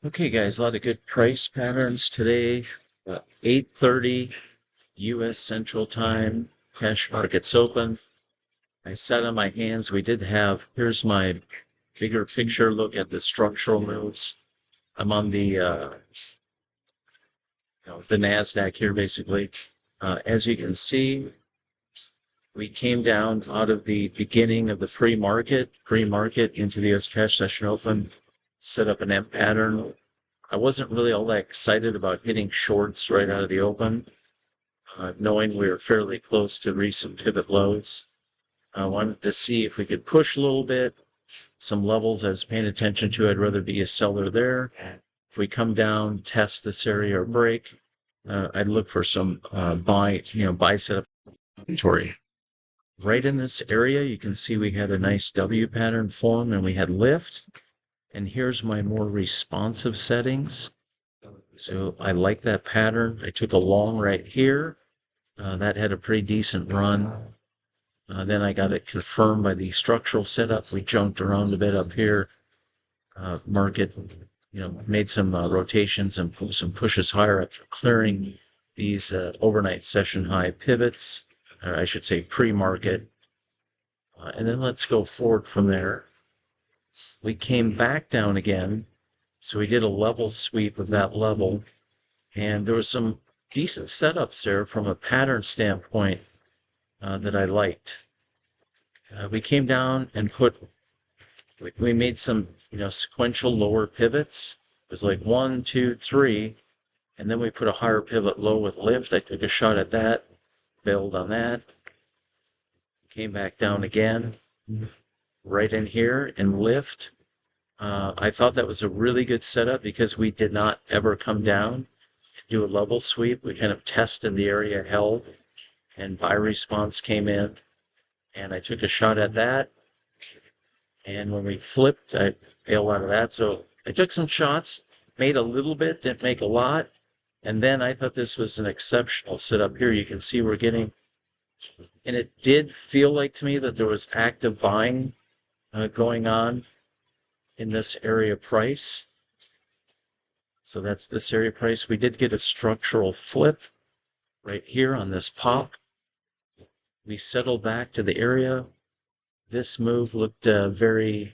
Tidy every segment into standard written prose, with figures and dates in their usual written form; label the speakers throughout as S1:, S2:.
S1: Okay, guys, a lot of good price patterns today. 8:30 U.S. Central Time. Cash markets open. I sat on my hands. Here's my bigger picture look at the structural moves. I'm on the Nasdaq here, basically. As you can see, we came down out of the beginning of the pre-market into the U.S. cash session open, set up an M pattern. I wasn't really all that excited about hitting shorts right out of the open, knowing we were fairly close to recent pivot lows. I wanted to see if we could push a little bit. Some levels I was paying attention to, I'd rather be a seller there. If we come down, test this area or break, I'd look for some buy setup inventory. Right in this area, you can see we had a nice W pattern form and we had lift. And here's my more responsive settings. So I like that pattern. I took a long right here. That had a pretty decent run. Then I got it confirmed by the structural setup. We jumped around a bit up here. Market, made some rotations and some pushes higher after clearing these overnight session high pivots, or I should say pre-market. And then let's go forward from there. We came back down again, so we did a level sweep of that level, and there was some decent setups there from a pattern standpoint that I liked. We came down and we made some sequential lower pivots. It was like 1, 2, 3, and then we put a higher pivot low with lift. I took a shot at that, bailed on that, came back down again, right in here and lift. I thought that was a really good setup because we did not ever come down, do a level sweep. We kind of tested the area held, and buy response came in, and I took a shot at that. And when we flipped, I bailed out of that. So I took some shots, made a little bit, didn't make a lot. And then I thought this was an exceptional setup here. You can see we're getting, and it did feel like to me that there was active buying going on in this area price. So that's this area price. We did get a structural flip right here on this pop. We settled back to the area. This move looked very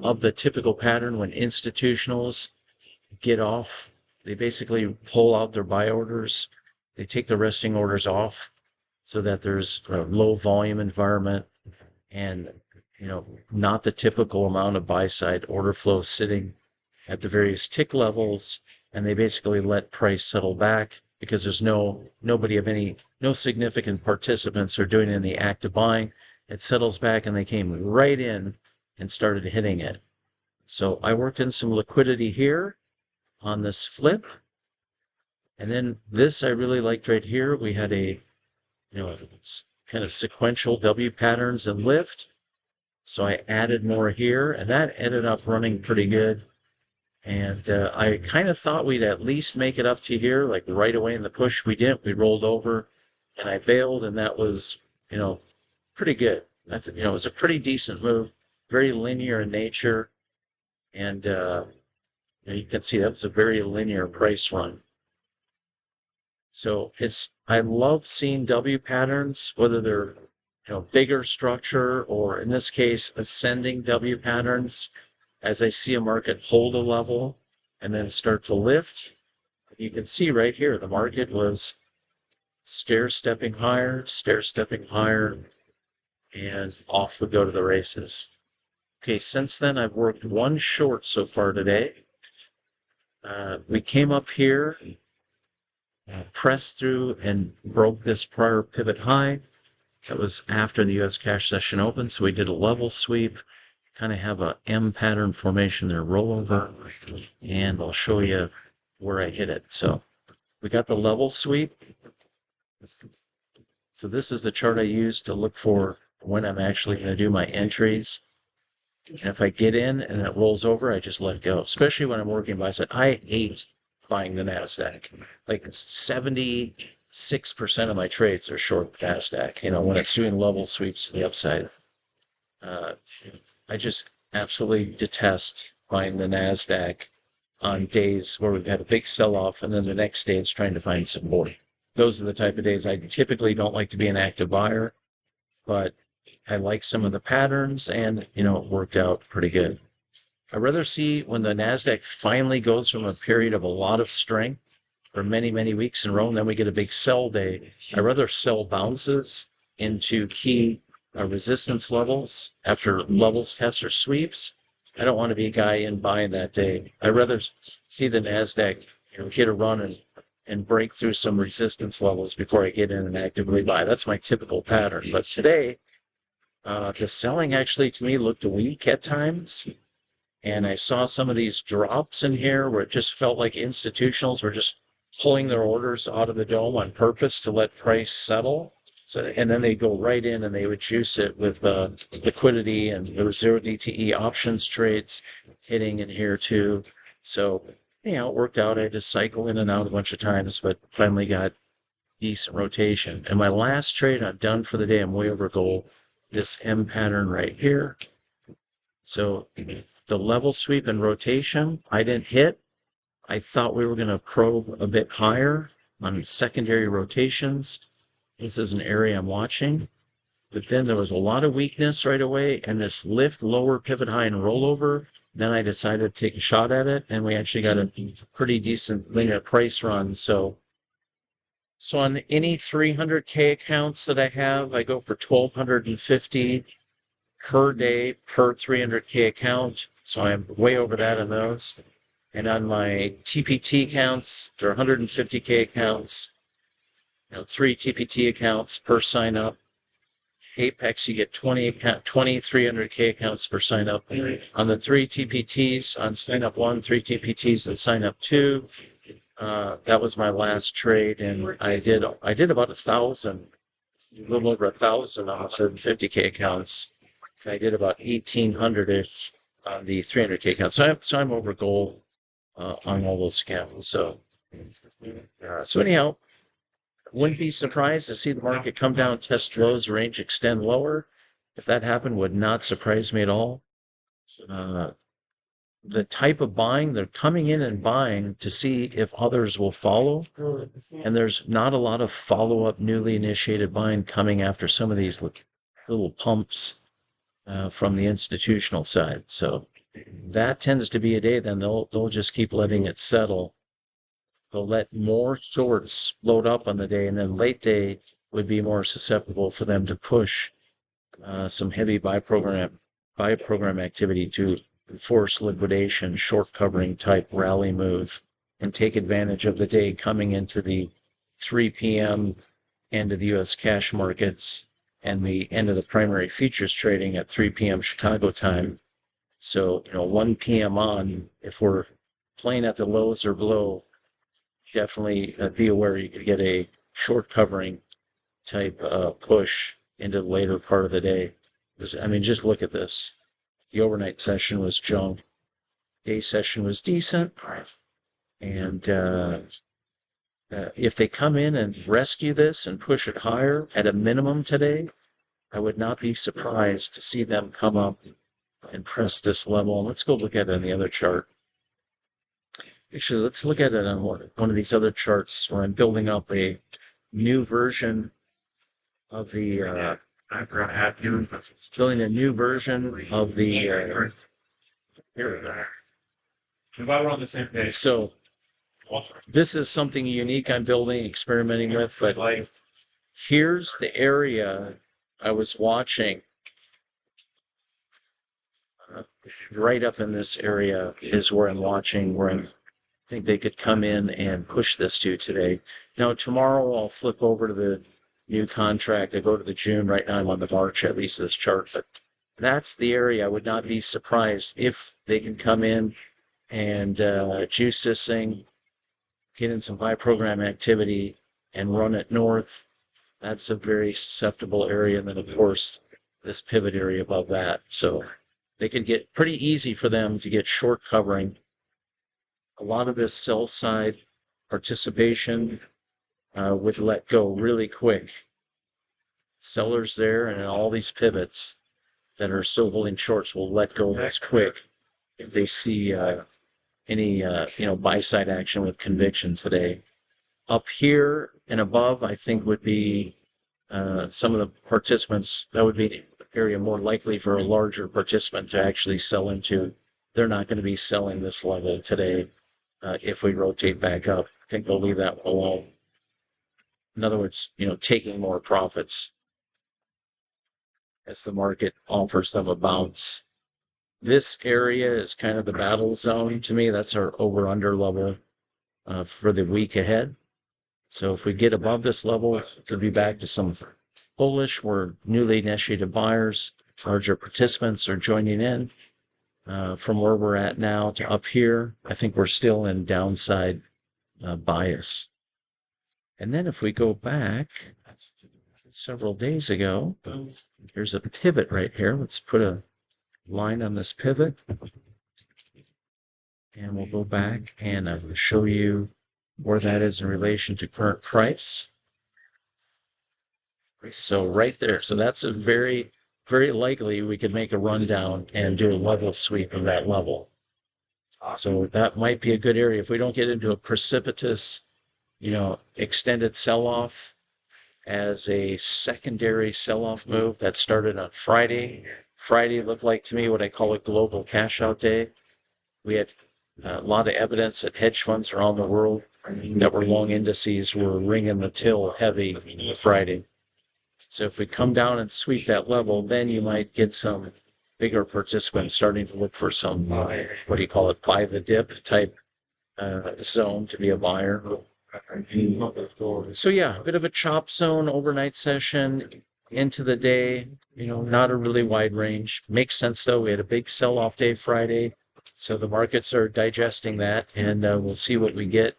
S1: of the typical pattern when institutionals get off. They basically pull out their buy orders. They take the resting orders off so that there's a low volume environment and not the typical amount of buy side order flow sitting at the various tick levels, and they basically let price settle back because there's no significant participants are doing any active buying. It settles back and they came right in and started hitting it. So I worked in some liquidity here on this flip. And then this I really liked right here. We had a kind of sequential W patterns and lift. So I added more here, and that ended up running pretty good. And I kind of thought we'd at least make it up to here, like right away in the push. We didn't. We rolled over, and I bailed, and that was, pretty good. It was a pretty decent move, very linear in nature, and you can see that was a very linear price run. So I love seeing W patterns, whether they're bigger structure, or in this case, ascending W patterns, as I see a market hold a level and then start to lift. You can see right here, the market was stair-stepping higher, and off we go to the races. Okay, since then, I've worked one short so far today. We came up here, pressed through, and broke this prior pivot high. That was after the U.S. cash session opened, so we did a level sweep, kind of have a M pattern formation there, rollover, and I'll show you where I hit it. So we got the level sweep. So this is the chart I use to look for when I'm actually going to do my entries. And if I get in and it rolls over, I just let go, especially when I'm working buy side. I hate buying the Nasdaq. Like 76% of my trades are short Nasdaq, when it's doing level sweeps to the upside. I just absolutely detest buying the Nasdaq on days where we've had a big sell-off, and then the next day it's trying to find support. Those are the type of days I typically don't like to be an active buyer, but I like some of the patterns, and it worked out pretty good. I'd rather see when the Nasdaq finally goes from a period of a lot of strength for many, many weeks in a row, and then we get a big sell day. I'd rather sell bounces into key resistance levels after levels, tests, or sweeps. I don't want to be a guy in buying that day. I'd rather see the Nasdaq get a run and break through some resistance levels before I get in and actively buy. That's my typical pattern. But today, the selling actually to me looked weak at times. And I saw some of these drops in here where it just felt like institutionals were just pulling their orders out of the dome on purpose to let price settle. So, and then they go right in and they would juice it with liquidity, and there was 0 DTE options trades hitting in here too. So, it worked out. I had to cycle in and out a bunch of times, but finally got decent rotation. And my last trade, I'm done for the day. I'm way over goal. This M pattern right here. So the level sweep and rotation, I didn't hit. I thought we were going to probe a bit higher on secondary rotations. This is an area I'm watching. But then there was a lot of weakness right away, and this lift, lower, pivot high, and rollover. Then I decided to take a shot at it, and we actually got a pretty decent linear price run. So on any 300K accounts that I have, I go for 1,250 per day per 300K account. So I'm way over that on those. And on my TPT accounts, they're 150K accounts. 3 TPT accounts per sign up. Apex, you get 20 300K accounts per sign up. On the 3 TPTs, on sign up 1, 3 TPTs and sign up 2. That was my last trade, and I did about 1,000, a little over 1,000 on 150K accounts. I did about 1,800-ish on the 300K accounts. So I'm over goal on all those accounts. So anyhow, wouldn't be surprised to see the market come down, test lows, range extend lower. If that happened, would not surprise me at all. The type of buying, they're coming in and buying to see if others will follow. And there's not a lot of follow-up, newly initiated buying coming after some of these little pumps from the institutional side. So that tends to be a day, then they'll just keep letting it settle. They'll let more shorts load up on the day, and then late day would be more susceptible for them to push some heavy buy program activity to force liquidation, short covering type rally move, and take advantage of the day coming into the 3 p.m. end of the U.S. cash markets and the end of the primary futures trading at 3 p.m. Chicago time. So, 1 p.m. on, if we're playing at the lows or below, definitely be aware you could get a short covering type push into the later part of the day. Just look at this. The overnight session was junk. Day session was decent. And if they come in and rescue this and push it higher at a minimum today, I would not be surprised to see them come up and press this level. Let's go look at it on the other chart. Actually, let's look at it on one of these other charts where I'm building up a new version of the building a new version of the here we go.
S2: Glad we're on the same page.
S1: So this is something unique I'm building, experimenting with, but here's the area I was watching. Right up in this area is where I'm watching, where I think they could come in and push this to today. Now, tomorrow I'll flip over to the new contract. I go to the June. Right now I'm on the March, at least this chart. But that's the area. I would not be surprised if they can come in and juice this thing, get in some buy program activity, and run it north. That's a very susceptible area. And then, of course, this pivot area above that. So they could get pretty easy for them to get short covering. A lot of this sell side participation would let go really quick. Sellers there and all these pivots that are still holding shorts will let go this quick if they see any buy side action with conviction today. Up here and above, I think would be some of the participants. That would be the area more likely for a larger participant to actually sell into. They're not going to be selling this level today if we rotate back up. I think they'll leave that one alone. In other words, taking more profits as the market offers them a bounce. This area is kind of the battle zone to me. That's our over-under level for the week ahead. So if we get above this level, it could be back to some bullish where newly initiated buyers, larger participants are joining in. From where we're at now to up here, I think we're still in downside bias. And then if we go back several days ago, here's a pivot right here. Let's put a line on this pivot. And we'll go back and I will show you where that is in relation to current price. So right there. So that's a very, very likely we could make a rundown and do a level sweep of that level. So that might be a good area. If we don't get into a precipitous, extended sell-off as a secondary sell-off move that started on Friday. Friday looked like to me what I call a global cash out day. We had a lot of evidence that hedge funds around the world that were long indices were ringing the till heavy Friday. So if we come down and sweep that level, then you might get some bigger participants starting to look for some, buy the dip type zone to be a buyer. So yeah, a bit of a chop zone overnight session into the day, not a really wide range. Makes sense though. We had a big sell-off day Friday. So the markets are digesting that and we'll see what we get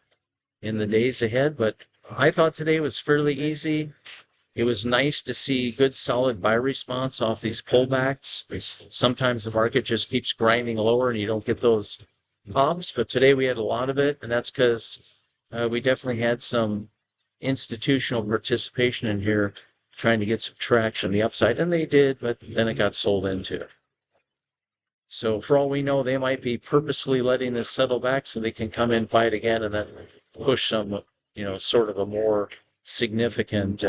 S1: in the days ahead. But I thought today was fairly easy. It was nice to see good solid buy response off these pullbacks. Sometimes the market just keeps grinding lower and you don't get those pops, but today we had a lot of it, and that's because we definitely had some institutional participation in here trying to get some traction on the upside, and they did, but then it got sold into. So for all we know, they might be purposely letting this settle back so they can come in, fight again, and then push some, sort of a more significant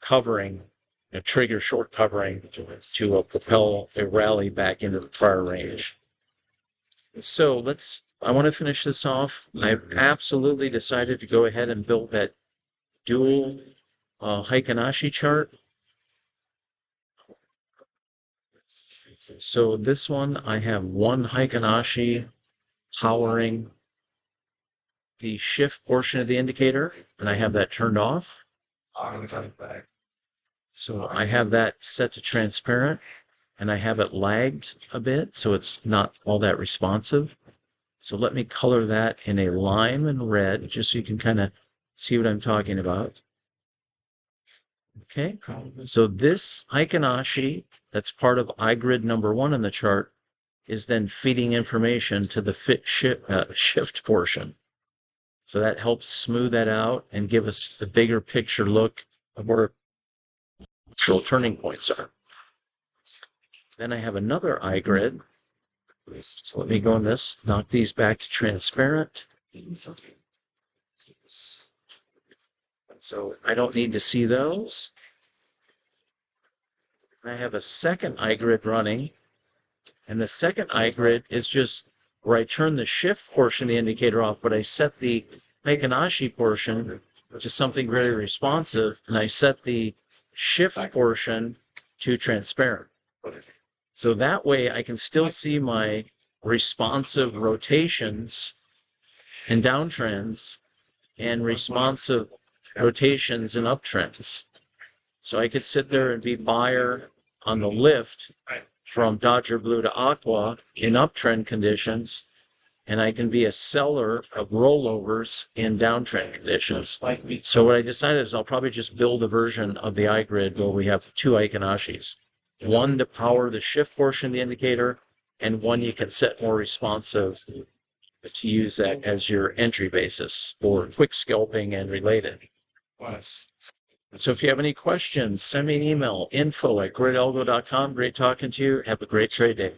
S1: covering, trigger short covering to propel a rally back into the prior range. So I want to finish this off. I've absolutely decided to go ahead and build that dual Heikin-Ashi chart. So this one, I have one Heikin-Ashi powering the shift portion of the indicator, and I have that turned off. So I have that set to transparent, and I have it lagged a bit, so it's not all that responsive. So let me color that in a lime and red, just so you can kind of see what I'm talking about. Okay, so this Heikin-Ashi, that's part of iGRID number 1 in the chart, is then feeding information to the shift portion. So that helps smooth that out and give us a bigger picture look of where actual turning points are. Then I have another iGRID. So let me go on this, knock these back to transparent. So I don't need to see those. I have a second iGRID running, and the second iGRID is just where I turn the shift portion of the indicator off, but I set the Heikin-Ashi portion, which is something very responsive, and I set the shift portion to transparent. So that way I can still see my responsive rotations and downtrends and responsive rotations and uptrends. So I could sit there and be buyer on the lift from Dodger Blue to Aqua in uptrend conditions, and I can be a seller of rollovers in downtrend conditions. So what I decided is I'll probably just build a version of the iGRID where we have two Heikin-Ashis. One to power the shift portion of the indicator, and one you can set more responsive to use that as your entry basis for quick scalping and related. So if you have any questions, send me an email, info@gridalgo.com. Great talking to you. Have a great trade day.